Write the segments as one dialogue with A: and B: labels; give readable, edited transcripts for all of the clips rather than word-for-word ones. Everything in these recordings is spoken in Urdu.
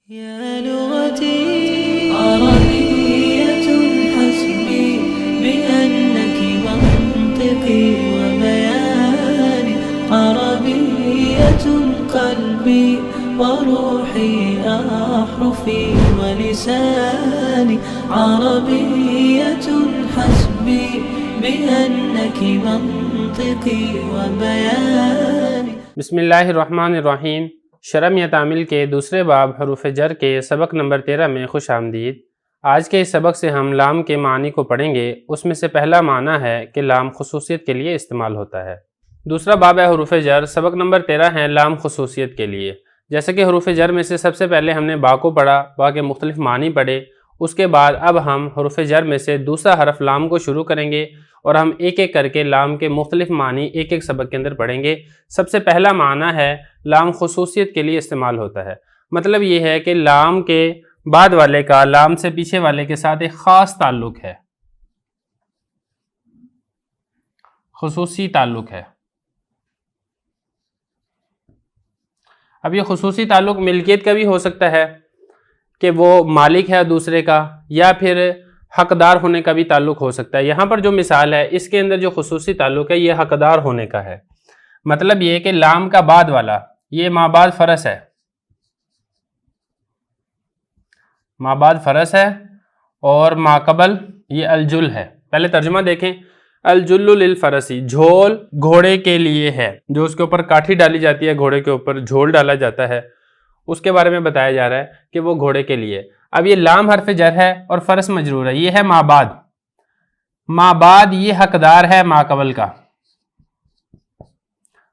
A: يا لغتي عربية حسبي بأنك منطقي وبياني عربية قلبي وروحي أحرفي ولساني عربية حسبي بأنك منطقي وبياني.
B: بسم اللہ الرحمن الرحیم. شرم یا تعمیل کے دوسرے باب حروف جر کے سبق نمبر 13 میں خوش آمدید. آج کے اس سبق سے ہم لام کے معنی کو پڑھیں گے. اس میں سے پہلا معنی ہے کہ لام خصوصیت کے لیے استعمال ہوتا ہے. دوسرا باب ہے حروف جر. سبق نمبر 13 ہے لام خصوصیت کے لیے. جیسے کہ حروف جر میں سے سب سے پہلے ہم نے با کو پڑھا، با کے مختلف معنی پڑھے. اس کے بعد اب ہم حروف جر میں سے دوسرا حرف لام کو شروع کریں گے اور ہم ایک ایک کر کے لام کے مختلف معنی ایک ایک سبق کے اندر پڑھیں گے. سب سے پہلا معنی ہے لام خصوصیت کے لیے استعمال ہوتا ہے. مطلب یہ ہے کہ لام کے بعد والے کا لام سے پیچھے والے کے ساتھ ایک خاص تعلق ہے، خصوصی تعلق ہے. اب یہ خصوصی تعلق ملکیت کا بھی ہو سکتا ہے کہ وہ مالک ہے دوسرے کا، یا پھر حقدار ہونے کا بھی تعلق ہو سکتا ہے. یہاں پر جو مثال ہے اس کے اندر جو خصوصی تعلق ہے یہ حقدار ہونے کا ہے. مطلب یہ کہ لام کا بعد والا یہ ما بعد فرس ہے، ما بعد فرس ہے، اور ما قبل یہ الجل ہے. پہلے ترجمہ دیکھیں. الجل للفرسی، جھول گھوڑے کے لیے ہے. جو اس کے اوپر کاٹھی ڈالی جاتی ہے، گھوڑے کے اوپر جھول ڈالا جاتا ہے، اس کے بارے میں بتایا جا رہا ہے کہ وہ گھوڑے کے لیے. اب یہ لام حرف جر ہے اور فرس مجرور ہے. یہ ہے ما بعد. ما بعد یہ حقدار ہے ما قبل کا.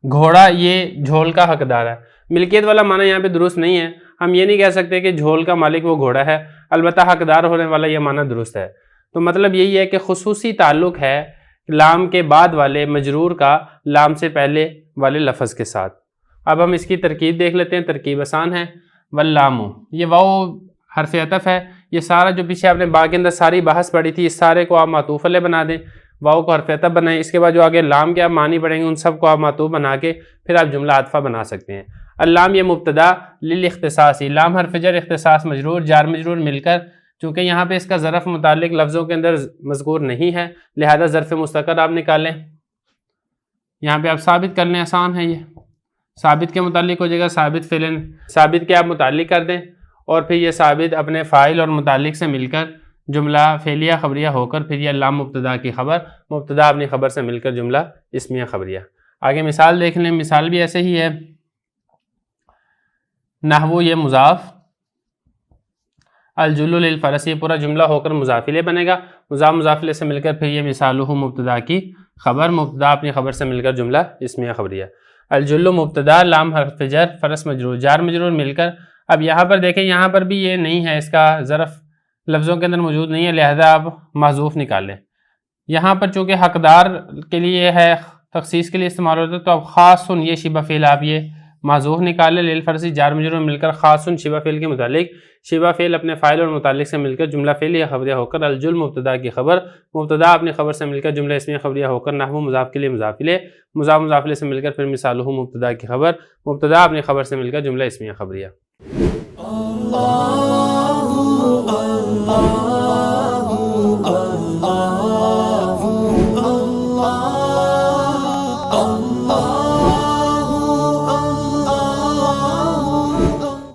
B: گھوڑا یہ جھول کا حقدار ہے. ملکیت والا معنی یہاں پہ درست نہیں ہے. ہم یہ نہیں کہہ سکتے کہ جھول کا مالک وہ گھوڑا ہے، البتہ حقدار ہونے والا یہ معنی درست ہے. تو مطلب یہی ہے کہ خصوصی تعلق ہے لام کے بعد والے مجرور کا لام سے پہلے والے لفظ کے ساتھ. اب ہم اس کی ترکیب دیکھ لیتے ہیں. ترکیب آسان ہے. واللام، یہ واو حرف عطف ہے. یہ سارا جو پیچھے آپ نے با کے اندر ساری بحث پڑھی تھی، اس سارے کو آپ معطوف علیہ بنا دیں، واو کو حرف عطف بنائیں. اس کے بعد جو آگے لام کے آپ معنی پڑھیں گے ان سب کو آپ معطوف بنا کے پھر آپ جملہ عاطفہ بنا سکتے ہیں. اللام یہ مبتدا للاختصاصی، لام حرف جر اختصاص مجرور جار مجرور مل کر، چونکہ یہاں پہ اس کا ظرف متعلق لفظوں کے اندر مذکور نہیں ہے لہذا ظرف مستقر آپ نکالیں. یہاں پہ آپ ثابت کر لیں، آسان ہے. یہ ثابت کے متعلق ہو جائے گا. ثابت فعل، ثابت کے آپ متعلق کر دیں اور پھر یہ ثابت اپنے فاعل اور متعلق سے مل کر جملہ فعلیہ خبریہ ہو کر پھر یہ لام مبتدا کی خبر، مبتدا اپنی خبر سے مل کر جملہ اسمیہ خبریہ. آگے مثال دیکھ لیں. مثال بھی ایسے ہی ہے. نحو یہ مضاف، الجل للفرس یہ پورا جملہ ہو کر مضاف الیہ بنے گا. مضاف مضاف الیہ سے مل کر پھر یہ مثالہ مبتدا کی خبر، مبتدا اپنی خبر سے مل کر جملہ اسمیہ خبریہ. الجل مبتدا، لام حرف جر، فرس مجرور جار مجرور مل کر. اب یہاں پر دیکھیں، یہاں پر بھی یہ نہیں ہے، اس کا ظرف لفظوں کے اندر موجود نہیں ہے لہذا آپ محذوف نکالیں. یہاں پر چونکہ حقدار کے لیے ہے، تخصیص کے لیے استعمال ہوتا ہے، تو اب خاصن یہ شبہ فعل آپ یہ محذوف نکالیں. للفرسی جار مجرور مل کر خاصن شبہ فعل کے متعلق، شبہ فعل اپنے فاعل اور متعلق سے مل کر جملہ فعلیہ خبریہ ہو کر الجل مبتدا کی خبر، مبتدا اپنی خبر سے مل کر جملہ اسمیہ خبریہ ہو کر نحو مضاف کے لیے مضاف الیہ، مضاف مضاف الیہ سے مل کر پھر مثالہ مبتدا کی خبر، مبتدا اپنی خبر سے مل کر جملہ اسمیہ خبریہ.